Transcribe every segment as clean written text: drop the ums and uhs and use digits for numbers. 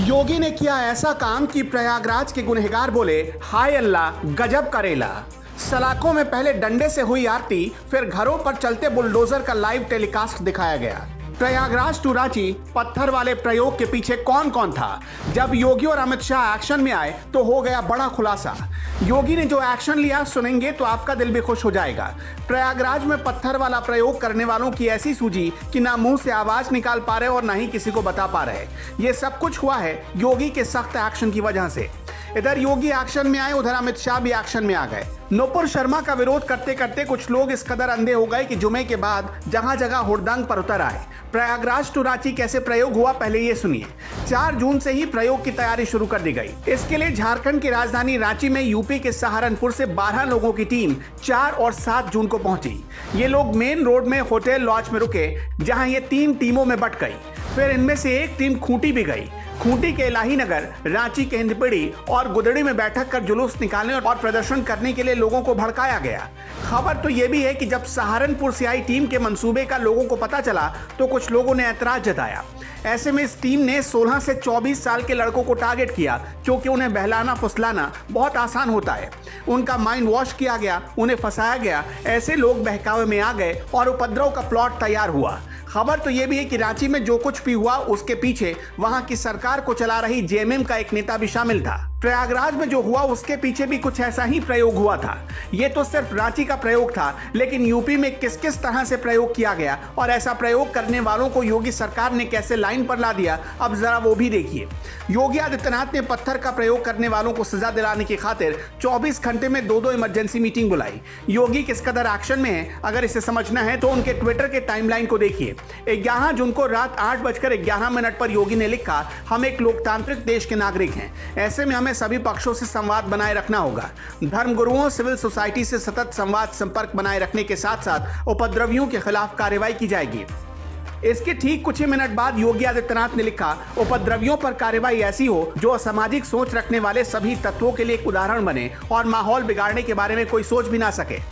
योगी ने किया ऐसा काम कि प्रयागराज के गुनहगार बोले, हाय अल्लाह गजब करेला। सलाखों में पहले डंडे से हुई आरती, फिर घरों पर चलते बुलडोजर का लाइव टेलीकास्ट दिखाया गया। प्रयागराज टू रांची पत्थर वाले प्रयोग के पीछे कौन कौन था? जब योगी और अमित शाह एक्शन में आए तो हो गया बड़ा खुलासा। योगी ने जो एक्शन लिया सुनेंगे तो आपका दिल भी खुश हो जाएगा। प्रयागराज में पत्थर वाला प्रयोग करने वालों की ऐसी सूझी कि ना मुंह से आवाज निकाल पा रहे और ना ही किसी को बता पा रहे। ये सब कुछ हुआ है योगी के सख्त एक्शन की वजह से। इधर योगी एक्शन में आए, उधर अमित शाह भी एक्शन में आ गए। नूपुर शर्मा का विरोध करते करते कुछ लोग इस कदर अंधे हो गए कि जुमे के बाद जहां जगह हुड़दंग पर उतर आए। प्रयागराज टू रांची कैसे प्रयोग हुआ पहले ये सुनिए। 4 जून से ही प्रयोग की तैयारी शुरू कर दी गई। इसके लिए झारखंड की राजधानी रांची में यूपी के सहारनपुर से 12 लोगों की टीम 4 और 7 जून को पहुंची। ये लोग मेन रोड में होटल लॉज में रुके, जहां ये 3 टीमों में बट गई। फिर इनमें से एक टीम खूंटी भी गई। खूंटी के इलाही नगर, रांची के हिंदपीढ़ी और गुदड़ी में बैठक कर जुलूस निकालने और प्रदर्शन करने के लिए लोगों को भड़काया गया। खबर तो यह भी है कि जब सहारनपुर से आई टीम के मंसूबे का लोगों को पता चला तो कुछ लोगों ने ऐतराज जताया। ऐसे में इस टीम ने 16 से 24 साल के लड़कों को टारगेट किया, क्योंकि उन्हें बहलाना फुसलाना बहुत आसान होता है। उनका माइंड वॉश किया गया, उन्हें फंसाया गया। ऐसे लोग बहकावे में आ गए और उपद्रव का प्लॉट तैयार हुआ। खबर तो यह भी है कि रांची में जो कुछ भी हुआ उसके पीछे वहां की सरकार को चला रही जेएमएम का एक नेता भी शामिल था। प्रयागराज में जो हुआ उसके पीछे भी कुछ ऐसा ही प्रयोग हुआ था। ये तो सिर्फ रांची का प्रयोग था, लेकिन यूपी में किस किस तरह से प्रयोग किया गया और ऐसा प्रयोग करने वालों को योगी सरकार ने कैसे लाइन पर ला दिया, अब जरा वो भी देखिए। योगी आदित्यनाथ ने पत्थर का प्रयोग करने वालों को सजा दिलाने की खातिर 24 घंटे में 2 इमरजेंसी मीटिंग बुलाई। योगी किस कदर एक्शन में है, अगर इसे समझना है तो उनके ट्विटर के टाइमलाइन को देखिए। 11 जून को रात 8:11 पर योगी ने लिखा, हम एक लोकतांत्रिक देश के नागरिक हैं, ऐसे में हमें सभी पक्षों से संवाद बनाए रखना होगा। धर्मगुरुओं, सिविल सोसाइटी से सतत संवाद संपर्क बनाए रखने के साथ साथ उपद्रवियों के खिलाफ कार्रवाई की जाएगी। इसके ठीक कुछ ही मिनट बाद योगी आदित्यनाथ ने लिखा, उपद्रवियों पर कार्रवाई ऐसी हो जो असामाजिक सोच रखने वाले सभी तत्वों के लिए एक उदाहरण बने और माहौल बिगाड़ने के बारे में कोई सोच भी ना सके।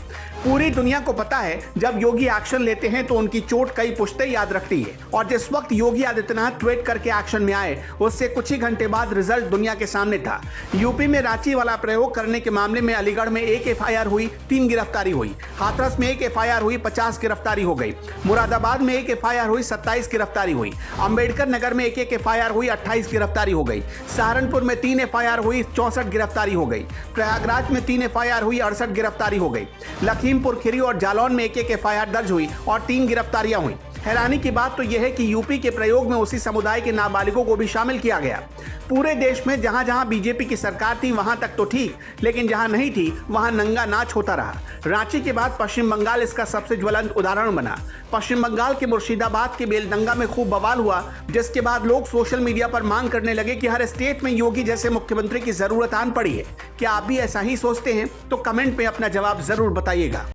पूरी दुनिया को पता है जब योगी एक्शन लेते हैं तो उनकी चोट कई पुश्तें याद रखती है, और जिस वक्त योगी आदित्यनाथ ट्वीट करके एक्शन में आए उससे कुछ ही घंटे बाद रिजल्ट दुनिया के सामने था। यूपी में रांची वाला प्रयोग करने के मामले में अलीगढ़ में 1 FIR हुई, 3 गिरफ्तारी हुई। हाथरस में 1 FIR हुई, 50 गिरफ्तारी हो गई। मुरादाबाद में 1 FIR हुई, 27 गिरफ्तारी हुई। अंबेडकर नगर में 1 FIR हुई, 28 गिरफ्तारी हो गई। सहारनपुर में 3 FIR हुई, 64 गिरफ्तारी हो गई। प्रयागराज में 3 FIR हुई, 68 गिरफ्तारी हो गई। लखीमपुर खीरी और जालौन में 1 FIR दर्ज हुई और 3 गिरफ्तारियां हुई। हैरानी की बात तो यह है कि यूपी के प्रयोग में उसी समुदाय के नाबालिगों को भी शामिल किया गया। पूरे देश में जहां जहां बीजेपी की सरकार थी वहां तक तो ठीक, लेकिन जहां नहीं थी वहां नंगा नाच होता रहा। रांची के बाद पश्चिम बंगाल इसका सबसे ज्वलंत उदाहरण बना। पश्चिम बंगाल के मुर्शिदाबाद के बेलडंगा में खूब बवाल हुआ, जिसके बाद लोग सोशल मीडिया पर मांग करने लगे कि हर स्टेट में योगी जैसे मुख्यमंत्री की जरूरत आन पड़ी है। क्या आप भी ऐसा ही सोचते हैं? तो कमेंट में अपना जवाब जरूर बताइएगा।